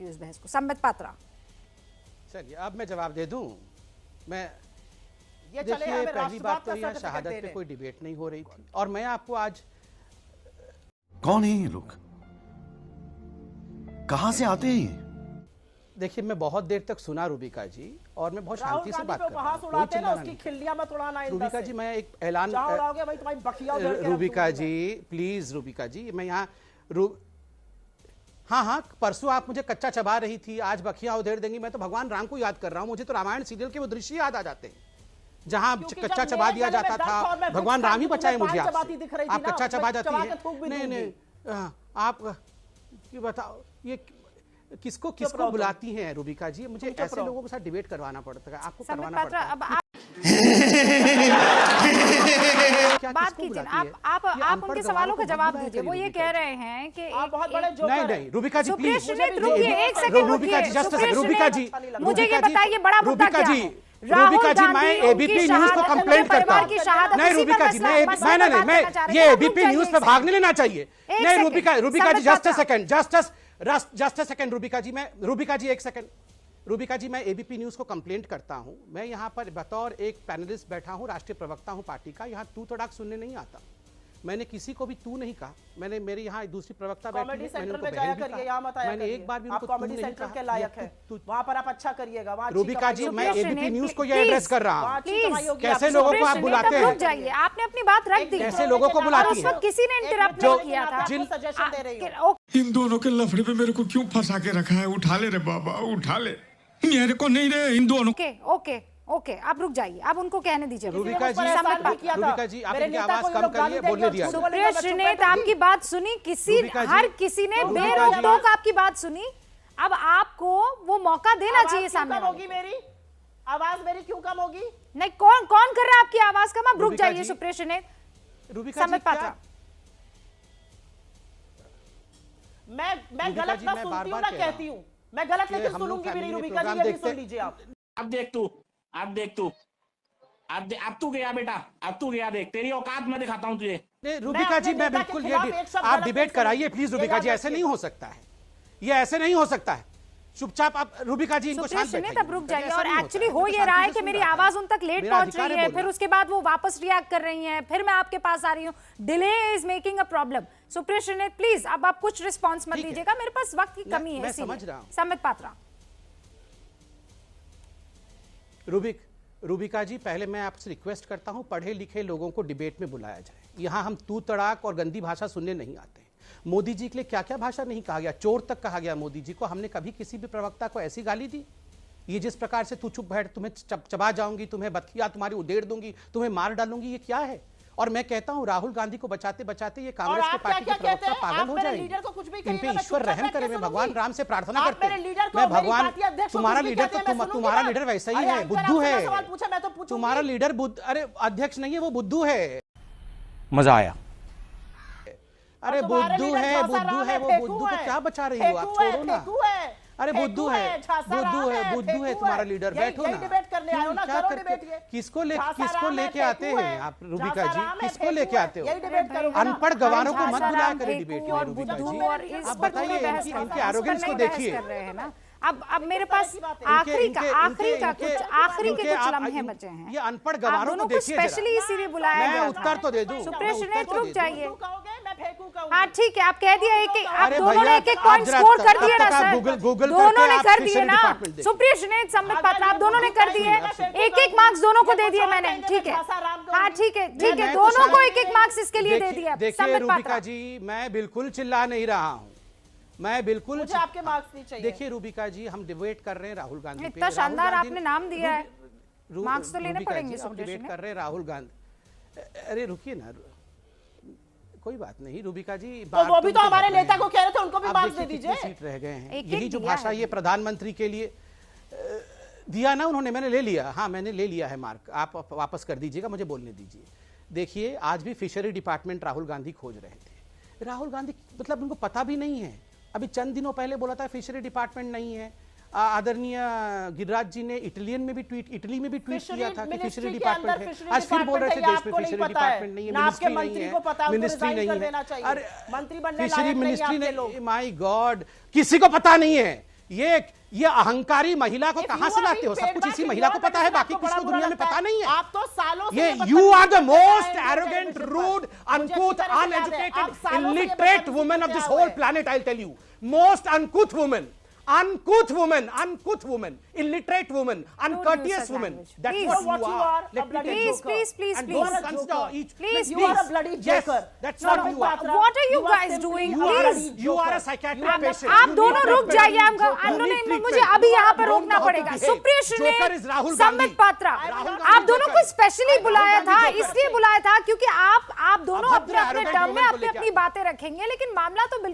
सकती हूँ इस बहस को। संबित पात्रा, चलिए अब मैं जवाब दे दूं। मैं ये चले देखिए, हमें पहली बात तो राष्ट्रवाद का यह सर्टिफिकेट शहादत दे पे दें। कोई डिबेट नहीं हो रही थी, और मैं आपको आज कौन है ये लोग? कहां से आते हैं ये? देखिए, मैं बहुत देर तक सुना रूबिका जी, और मैं बहुत राहुल शांति से गांधी बात पे कर रहा उपहास हूं, कोई उड़ाते हैं ना, चिल्लाना उसकी नहीं। खिल्लियां मत उड़ाना इंदा रूबिका से। जी, मैं एक ऐलान जहां उड़ाओगे भाई तुम्हारी बखिया उधेड़ के रख रूबिका दूंगी जी प्लीज, रूबिका जी मैं यहाँ हाँ, परसों आप मुझे कच्चा चबा रही थी, आज बखिया उधेड़ देंगी। मैं तो भगवान राम को याद कर रहा हूँ, मुझे तो रामायण सीरियल के वो दृश्य याद आ जाते हैं जहां क्योंकि कच्चा जब चबा मेरे दिया गले में जाता दर्द था और था। मैं भगवान भिक्स राम ही खाती, बचाए तुम्हें मुझे पान आपसे। चबाती दिख रही थी आप ना, कच्चा चबा मैं जाती चबा है। के थूक भी नहीं दूंगी। नहीं, आप ये बताओ, ये किसको रहो तुम। बुलाती हैं रूबिका जी? मुझे चुप ऐसे रहो। लोगों के साथ डिबेट करवाना पड़ता है, आपको संबित करवाना पात्रा, पड़ता है। अब आप क्या बात किसको कीजिए। बुलाती है? आप ये आप अनपढ़ उनके गवारों सवालों को का जवाब बुलाया दीजिए। वो करिए ये रूबिका कह जी। रहे हैं कि आप बहुत बड़े जोकर नहीं हैं। नहीं, रूबिका जी सुप्रिया प्लीज, सुनीत, रुकिए एक सेकंड, रूबिका जी जस्ट सुप्रिया रूबिका जी, सुनीत, मुझे ये बताइए बड़ा मुद्दा रूबिका क्या जी, है? रूबिका जी, राहुल मैं गांधी, एबीपी उनकी न्यूज को शहादत, कंप्लेंट उनके करता परिवार की हूँ। शहादत, नहीं उसी पर रूबिका जी, मसला- मैं मसला नहीं बात मैं करना चाह रहे ये हैं। एबीपी न्यूज पे भाग नहीं लेना चाहिए। नहीं second. Rubika ji Sambit just a Patra. Second, just a second Rubika ji एक सेकंड। रूबिका जी, मैं एबीपी न्यूज को कंप्लेंट करता हूं। मैं यहां पर बतौर एक पैनलिस्ट बैठा हूं, राष्ट्रीय प्रवक्ता हूं पार्टी का। यहां तू तड़ाक सुनने नहीं आता। मैंने किसी को भी तू नहीं कहा। मैंने मेरे यहाँ दूसरी प्रवक्ता बैठी कॉमेडी है, मैंने सेंटर उनको में बहन जाया भी करिए, कहा। यहाँ मत आया मैंने करिए। एक बार भी आप उनको तू कॉमेडी नहीं सेंटर कहा। के लायक ये है, तू- वहाँ पर आप अच्छा करिएगा। वहाँ अच्छी रूबिका कमाई जी, होगी मैं आपकी। एबीपी न्यूज को ये प्लीज, एड्रेस कर रहा वहाँ हूँ। अच्छी कमाई होगी कैसे आपकी। लोगों को आप सुप्रिया बुलाते सुनीत, अब हैं? रुक जाइए, आपने अपनी बात रख दी। कैसे लोगों को और बुलाती उस हैं? वक्त किसी ने इंटरप्ट जो- नहीं किया था। जिन सजेशन दे रही हूँ। ओके, इन दोनों के लफड़े पे मेरे को क्यों फंसा के रखा है? उठा ले रे बाबा, उठा ले। मेरे को नहीं रे, इन दोनों ओके ओके ओके, आप रुक जाइए, आप उनको कहने दीजिए। रूबिका जी, संबित पात्रा। रूबिका जी, आप मेरे इनकी नेता आवाज को ये कम लोग गाली करिए, देंगे बोलने और दिया झूठ जाए। बोलेंगे, सुप्रिया मैं चुप सुनीत, बैठूंगी। आपकी बात सुनी, किसी रूबिका जी, हर किसी ने रूबिका बेरोक जी। टोक आपकी बात सुनी। अब आपको वो मौका देना आवाज चाहिए क्यों सामने कम वाले होगी को। मेरी? आवाज मेरी क्यों कम होगी? नहीं, कौन कौन कर रहा है आपकी आवाज कम? आप रुक रूबिका जाइए जी, सुप्रिया सुनीत। रूबिका जी, संबित क्या पात्रा, मैं रूबिका गलत जी, ना मैं सुनती हूँ बार-बार ना कह रहा कहती हूँ। मैं गलत कि लेकिन हम लोग सुनूंगी भी नहीं। फैमिली रूबिका जी, प्रोग्राम ये भी देखते सुन लीजिए आप। अब देख तू, अब तू गया बेटा, अब तू गया, देख तेरी औकात मैं दिखाता हूँ तुझे। नहीं रूबिका जी, अपने मैं नेता के बिल्कुल खिलाफ एक शब्द आप गलत डिबेट नहीं कराइए सुनूंगी। प्लीज ये रूबिका याद जी, ऐसे नहीं रखिए। हो सकता है, ये ऐसे नहीं हो सकता है। चुपचाप आप रूबिका जी इनको सुप्रिया शांत सुनीत, बैठाइए। अब रुक रूबिका जी, जाइए। ऐसा और नहीं होता एक्चुअली है, हो मैं तो ये रहा है शांति से कि मेरी सुन रहा आवाज था। उन तक लेट मेरा पहुंच अधिकार रही है है, बोलना। फिर उसके बाद वो वापस रिएक्ट कर रही हैं, फिर मैं आपके पास आ रही हूँ। Delay is making a problem. Supriya Sunit, please अब आप कुछ रिस्पॉन्स मत ठीक है। दीजिएगा, मेरे पास वक्त की कमी है। मैं इसीलिए। समझ रहा हूं। संबित पात्रा, रूबिका जी, पहले मैं आपसे रिक्वेस्ट करता हूं, पढ़े लिखे लोगों को डिबेट में बुलाया जाए। यहां हम तू तड़ाक और गंदी भाषा सुनने नहीं आते। मोदी जी के लिए क्या क्या भाषा नहीं कहा गया, चोर तक कहा गया मोदी जी को। हमने कभी किसी भी प्रवक्ता को ऐसी गाली दी? ये जिस प्रकार से तू चुप बैठ, तुम्हें चबा जाऊंगी, तुम्हें बदखिया तुम्हारी उधेड़ दूंगी, तुम्हें मार डालूंगी, ये क्या है? और मैं कहता हूं, राहुल गांधी को बचाते बचाते ये कांग्रेस के पार्टी के प्रवक्ता पागल हो जाएंगे। इन पे ईश्वर रहम करे। मैं भगवान राम से प्रार्थना करते हैं। मैं भगवान, तुम्हारा लीडर तो तुम्हारा लीडर वैसा ही है, बुद्धू है। तुम्हारा लीडर अरे अध्यक्ष नहीं है, वो बुद्धू है। मजा आया। अरे बुद्धू है, बुद्धू है, वो बुद्धू को क्या बचा रही हो आप? छोड़ो ना। अरे बुद्धू है, बुद्धू है तुम्हारा लीडर। बैठो ना, क्या करके किसको लेके आते हैं आप रूबिका जी? किसको लेके आते हो? अनपढ़ गवारों को मत बुलाया करें डिबेट में रूबिका जी। आप बताइए, इनकी एरोगेंस को देखिए। अब मेरे पास आखिरी का कुछ लम्हे बचे हैं। ये अनपढ़ आप गवारों दोनों को को देखिए जरा। स्पेशली इसीलिए बुलाया मैं गया उत्तर तो दे दूं। सुप्रिया सुनीत, रुक जाइए। मैं हाँ ठीक है, आप कह दिया आप अरे दोनों ने भैया, एक एक आप पॉइंट जरा स्कोर कर तब दिए ना तक आप सर। गूगल दोनों करके ने आप कर दिए फिशरी ना। डिपार्टमेंट देखिए। सुप्रिया सुनीत, संबित पात्रा, आप दोनों ने कर दिए। एक एक मार्क्स दोनों को दे दिए मैंने। ठीक है, हाँ ठीक है, दोनों को एक एक मार्क्स इसके लिए दे दिया। देखिए रूबिका जी, मैं बिल्कुल चिल्ला नहीं रहा हूँ, मैं बिल्कुल मुझे आपके मार्क्स नहीं चाहिए। देखिए रूबिका जी, हम डिबेट कर रहे हैं राहुल गांधी पे। इतना शानदार राहुल गांधी आपने नाम दिया है, मार्क्स तो लेने रूबिका पड़ेंगे जी, हम सुप्रिया डिबेट सुनीत। कर रहे हैं राहुल गांधी। अरे रुकिए ना, कोई बात नहीं रूबिका जी। तो वो भी तो हमारे नेता को कह रहे थे, उनको भी मार्क्स दे दीजिए। सीट रह गए हैं। एक-एक यही जो दिया भाषा है। ये प्रधानमंत्री के लिए दिया ना उन्होंने, मैंने ले लिया। हाँ मैंने ले लिया है मार्क, आप वापस कर दीजिएगा, मुझे बोलने दीजिए। देखिए, आज भी फिशरी डिपार्टमेंट राहुल गांधी खोज रहे थे। राहुल गांधी मतलब उनको पता भी नहीं है। अभी चंद दिनों पहले बोला था फिशरी डिपार्टमेंट नहीं है। आदरणीय गिरिराज जी ने इटली में भी ट्वीट किया था कि फिशरी डिपार्टमेंट है। आज फिर बोल रहे थे देश में फिशरी डिपार्टमेंट नहीं है, मिनिस्ट्री नहीं है, मिनिस्ट्री नहीं है। अरे फिशरी मिनिस्ट्री नहीं, माय गॉड, किसी को पता नहीं है। ये अहंकारी महिला को If कहां you से are लाते हो? being सब कुछ paid इसी by महिला को people, पता है, तो बाकी आपको किसी को बड़ा दुनिया में लगता पता है। नहीं है। आप तो सालों से ये ये you are the बदतमीजी most करते आए हैं arrogant, टेलीविजन पर। rude, मुझे uncouth, अच्छी तरह से याद है। आप uneducated, सालों से ये illiterate बदतमीजी woman of करते this आए whole हुए हैं। planet, I'll tell you. Most uncouth woman, illiterate woman, uncourteous such woman. language. That's Please. what What you you are. are, Let a me bloody tell you. Please, please, And please. don't You are a consider joker. each. Please, You are a bloody Yes, joker. that's No, what no, you are. Patra, What are you guys simply doing? a Please. bloody You are a joker. psychiatric You are the- patient. आप You दोनों need रुक treatment. जाइए, हमको You need मुझे treatment. अभी यहाँ पर You don't रोकना know how to पड़ेगा। behave. Supriya Joker is Rahul Sambit Gandhi. Patra, Rahul आप Gandhi दोनों joker. को स्पेशली Rahul बुलाया Gandhi था, joker. इसलिए बुलाया था क्योंकि आप दोनों अभद्र अपने अपने arrogant टर्म में woman को अपनी लेके अपनी बातें रखेंगे, लेकिन मामला तो बिल्कुल